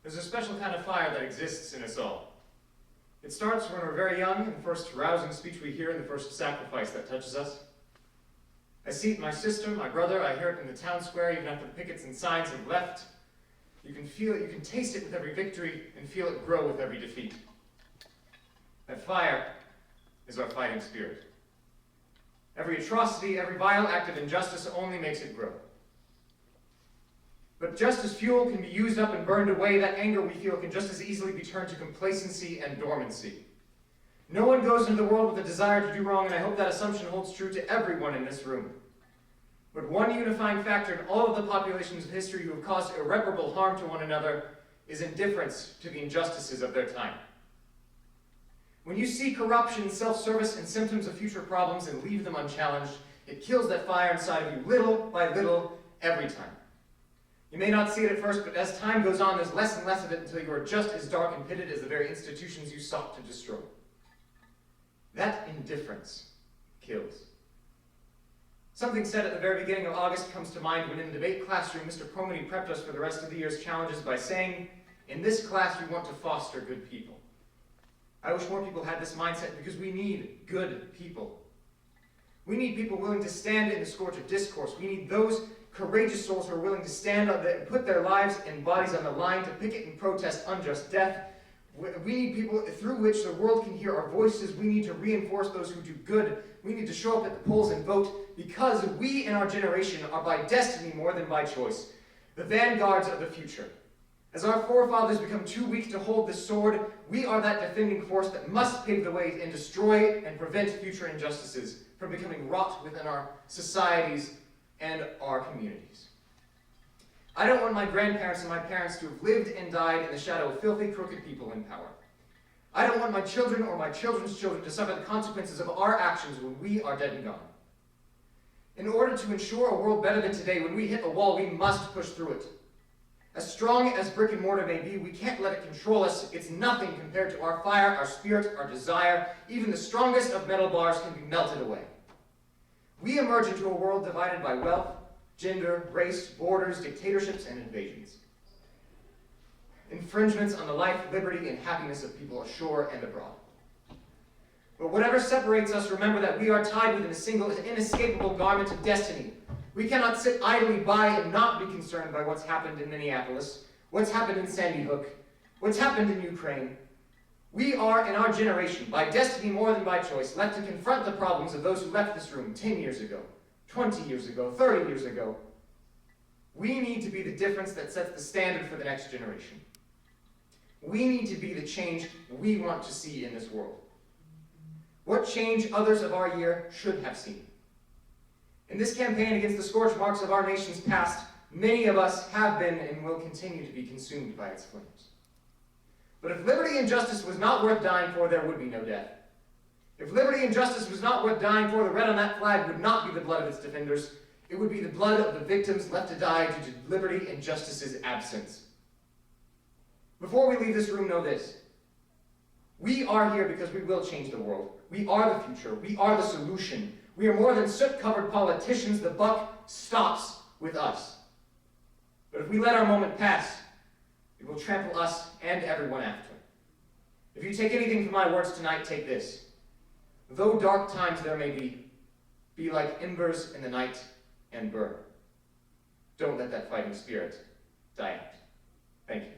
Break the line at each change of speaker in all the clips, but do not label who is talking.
There's a special kind of fire that exists in us all. It starts when we're very young, in the first rousing speech we hear, in the first sacrifice that touches us. I see it in my sister, my brother, I hear it in the town square, even after the pickets and signs have left. You can feel it, you can taste it with every victory, and feel it grow with every defeat. That fire is our fighting spirit. Every atrocity, every vile act of injustice only makes it grow. But just as fuel can be used up and burned away, that anger we feel can just as easily be turned to complacency and dormancy. No one goes into the world with a desire to do wrong, and I hope that assumption holds true to everyone in this room. But one unifying factor in all of the populations of history who have caused irreparable harm to one another is indifference to the injustices of their time. When you see corruption, self-service, and symptoms of future problems and leave them unchallenged, it kills that fire inside of you little by little every time. You may not see it at first, but as time goes on, there's less and less of it until you are just as dark and pitted as the very institutions you sought to destroy. That indifference kills. Something said at the very beginning of August comes to mind when in the debate classroom, Mr. Promeny prepped us for the rest of the year's challenges by saying, in this class we want to foster good people. I wish more people had this mindset because we need good people. We need people willing to stand in the scorch of discourse. We need those courageous souls who are willing to stand up and put their lives and bodies on the line to picket and protest unjust death. We need people through which the world can hear our voices. We need to reinforce those who do good. We need to show up at the polls and vote because we in our generation are by destiny more than by choice, the vanguards of the future. As our forefathers become too weak to hold the sword, we are that defending force that must pave the way and destroy and prevent future injustices from becoming wrought within our societies and our communities. I don't want my grandparents and my parents to have lived and died in the shadow of filthy, crooked people in power. I don't want my children or my children's children to suffer the consequences of our actions when we are dead and gone. In order to ensure a world better than today, when we hit a wall, we must push through it. As strong as brick and mortar may be, we can't let it control us. It's nothing compared to our fire, our spirit, our desire. Even the strongest of metal bars can be melted away. We emerge into a world divided by wealth, gender, race, borders, dictatorships, and invasions. Infringements on the life, liberty, and happiness of people ashore and abroad. But whatever separates us, remember that we are tied within a single, inescapable garment of destiny. We cannot sit idly by and not be concerned by what's happened in Minneapolis, what's happened in Sandy Hook, what's happened in Ukraine. We are, in our generation, by destiny more than by choice, left to confront the problems of those who left this room 10 years ago, 20 years ago, 30 years ago. We need to be the difference that sets the standard for the next generation. We need to be the change we want to see in this world. What change others of our year should have seen. In this campaign against the scorch marks of our nation's past, many of us have been and will continue to be consumed by its flames. But if liberty and justice was not worth dying for, there would be no death. If liberty and justice was not worth dying for, the red on that flag would not be the blood of its defenders. It would be the blood of the victims left to die due to liberty and justice's absence. Before we leave this room, know this. We are here because we will change the world. We are the future. We are the solution. We are more than soot-covered politicians. The buck stops with us. But if we let our moment pass, it will trample us and everyone after. If you take anything from my words tonight, take this. Though dark times there may be like embers in the night and burn. Don't let that fighting spirit die out. Thank you.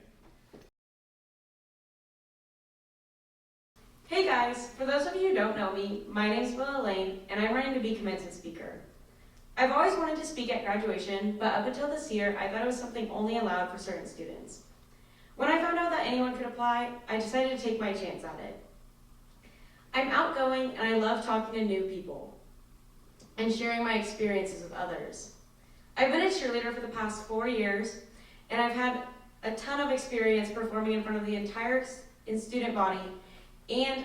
Hey guys, for those of you who don't know me, my name's Will Elaine, and I'm running to be commencement speaker. I've always wanted to speak at graduation, but up until this year, I thought it was something only allowed for certain students. When I found out that anyone could apply, I decided to take my chance at it. I'm outgoing, and I love talking to new people and sharing my experiences with others. I've been a cheerleader for the past 4 years, and I've had a ton of experience performing in front of the entire student body and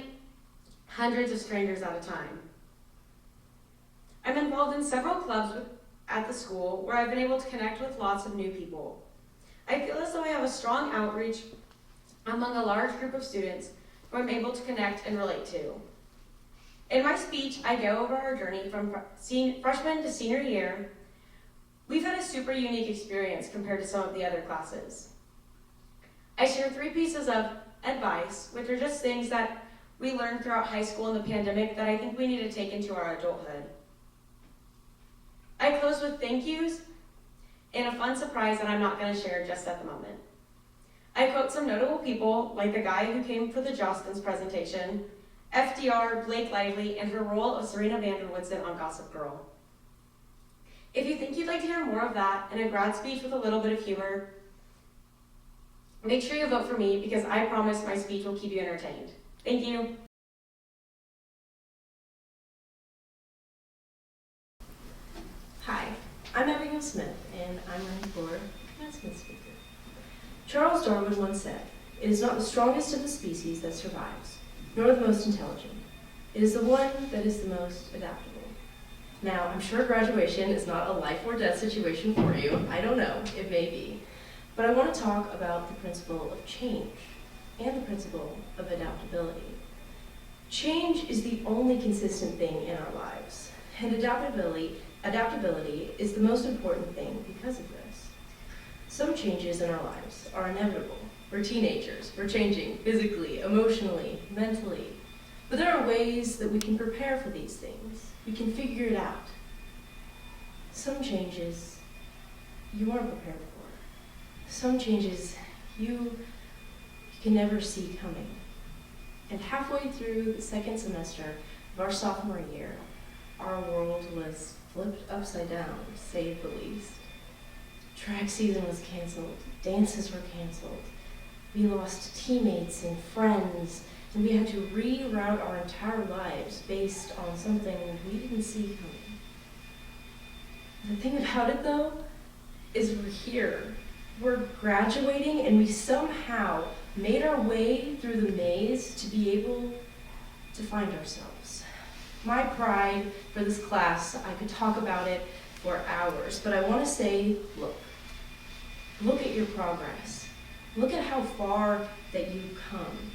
hundreds of strangers at a time. I'm involved in several clubs at the school where I've been able to connect with lots of new people. I feel as though I have a strong outreach among a large group of students who I'm able to connect and relate to. In my speech, I go over our journey from freshman to senior year. We've had a super unique experience compared to some of the other classes. I share 3 pieces of advice, which are just things that we learned throughout high school and the pandemic that I think we need to take into our adulthood. I close with thank yous and a fun surprise that I'm not going to share just at the moment. I quote some notable people, like the guy who came for the Jostens presentation, FDR, Blake Lively, and her role of Serena van der Woodsen on Gossip Girl. If you think you'd like to hear more of that and a grad speech with a little bit of humor, make sure you vote for me because I promise my speech will keep you entertained. Thank you.
Hi, I'm Abigail Smith, and I'm running for commencement speaker. Charles Darwin once said, "It is not the strongest of the species that survives, nor the most intelligent. It is the one that is the most adaptable." Now, I'm sure graduation is not a life or death situation for you. I don't know, it may be. But I want to talk about the principle of change and the principle of adaptability. Change is the only consistent thing in our lives, and adaptability is the most important thing because of this. Some changes in our lives are inevitable. We're teenagers, we're changing physically, emotionally, mentally. But there are ways that we can prepare for these things. We can figure it out. Some changes you aren't prepared for. Some changes you can never see coming. And halfway through the second semester of our sophomore year, our world was flipped upside down, to say the least. Track season was canceled, dances were canceled. We lost teammates and friends, and we had to reroute our entire lives based on something we didn't see coming. The thing about it, though, is we're here. We're graduating, and we somehow made our way through the maze to be able to find ourselves. My pride for this class, I could talk about it for hours, but I want to say, look at your progress. Look at how far that you've come.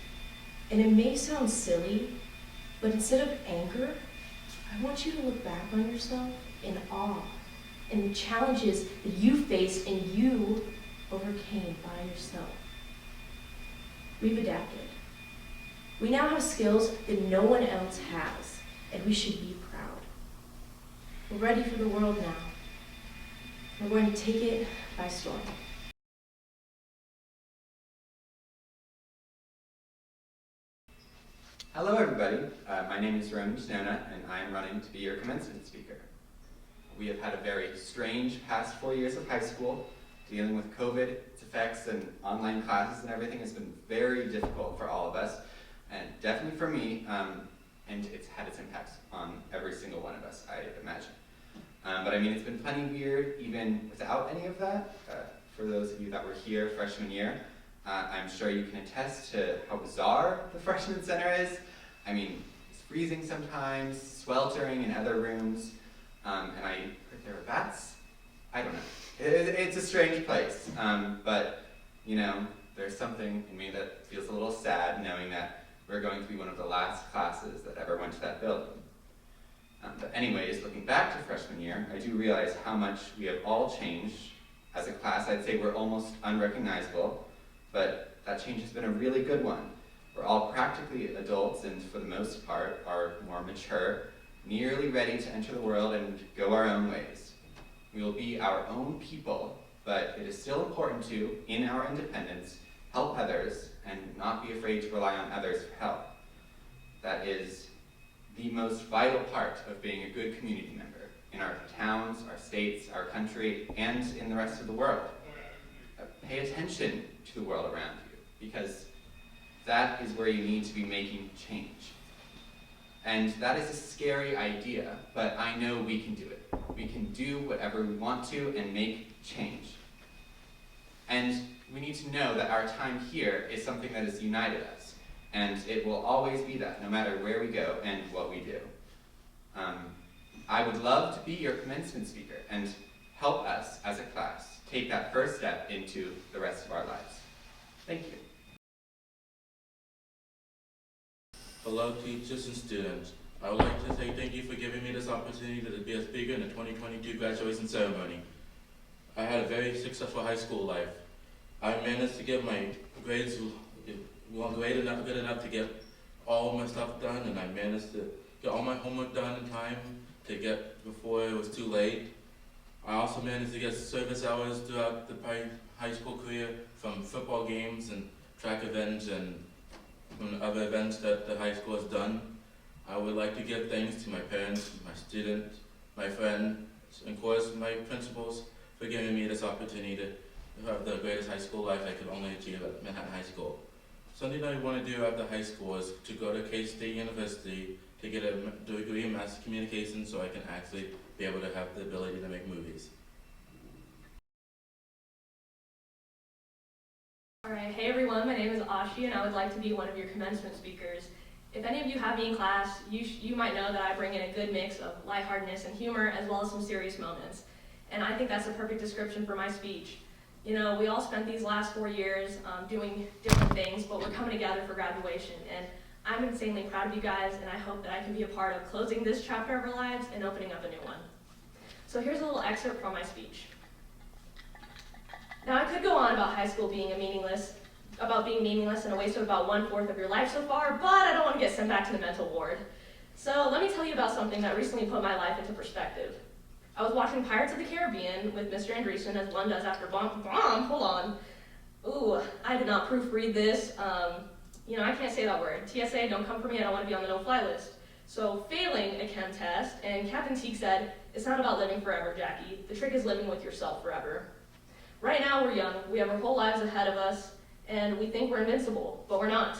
And it may sound silly, but instead of anger, I want you to look back on yourself in awe and the challenges that you faced and you overcame by yourself. We've adapted. We now have skills that no one else has, and we should be proud. We're ready for the world now. We're going to take it by storm.
Hello everybody, my name is Ronan and I am running to be your commencement speaker. We have had a very strange past 4 years of high school. Dealing with COVID, its effects, and online classes and everything has been very difficult for all of us, and definitely for me, and it's had its impacts on every single one of us, I imagine. But I mean, it's been plenty weird even without any of that. For those of you that were here freshman year, I'm sure you can attest to how bizarre the freshman center is. I mean, it's freezing sometimes, sweltering in other rooms, and I heard there were bats. I don't know. It's a strange place, but you know, there's something in me that feels a little sad knowing that we're going to be one of the last classes that ever went to that building. But anyways, looking back to freshman year, I do realize how much we have all changed. As a class, I'd say we're almost unrecognizable, but that change has been a really good one. We're all practically adults and for the most part are more mature, nearly ready to enter the world and go our own ways. We will be our own people, but it is still important to, in our independence, help others and not be afraid to rely on others for help. That is the most vital part of being a good community member in our towns, our states, our country, and in the rest of the world. Pay attention to the world around you, because that is where you need to be making change. And that is a scary idea, but I know we can do it. We can do whatever we want to and make change. And we need to know that our time here is something that has united us, and it will always be that, no matter where we go and what we do. I would love to be your commencement speaker and help us as a class take that first step into the rest of our lives. Thank you.
Hello, teachers and students. I would like to say thank you for giving me this opportunity to be a speaker in the 2022 graduation ceremony. I had a very successful high school life. I managed to get my grades good enough to get all my stuff done, and I managed to get all my homework done in time to get before it was too late. I also managed to get service hours throughout the high school career from football games and track events and from other events that the high school has done. I would like to give thanks to my parents, my students, my friends, and of course my principals for giving me this opportunity to have the greatest high school life I could only achieve at Manhattan High School. Something I want to do after high school is to go to K-State University to get a degree in mass communication so I can actually be able to have the ability to make movies.
Alright, hey everyone, my name is Ashi and I would like to be one of your commencement speakers. If any of you have me in class, you might know that I bring in a good mix of lightheartedness and humor as well as some serious moments. And I think that's a perfect description for my speech. You know, we all spent these last 4 years doing different things, but we're coming together for graduation. And I'm insanely proud of you guys, and I hope that I can be a part of closing this chapter of our lives and opening up a new one. So here's a little excerpt from my speech. Now, I could go on about high school being meaningless and a waste of about 1/4 of your life so far, but I don't want to get sent back to the mental ward. So let me tell you about something that recently put my life into perspective. I was watching Pirates of the Caribbean with Mr. Andreessen, as one does after hold on. Ooh, I did not proofread this. I can't say that word. TSA, don't come for me, I don't want to be on the no-fly list. So failing a chem test, and Captain Teague said, it's not about living forever, Jackie. The trick is living with yourself forever. Right now we're young, we have our whole lives ahead of us, and we think we're invincible, but we're not.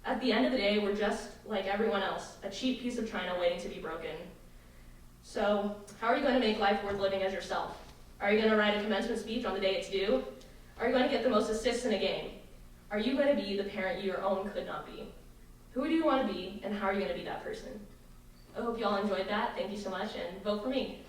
At the end of the day, we're just like everyone else, a cheap piece of china waiting to be broken. So, how are you going to make life worth living as yourself? Are you going to write a commencement speech on the day it's due? Are you going to get the most assists in a game? Are you going to be the parent you your own could not be? Who do you want to be, and how are you going to be that person? I hope you all enjoyed that. Thank you so much, and vote for me.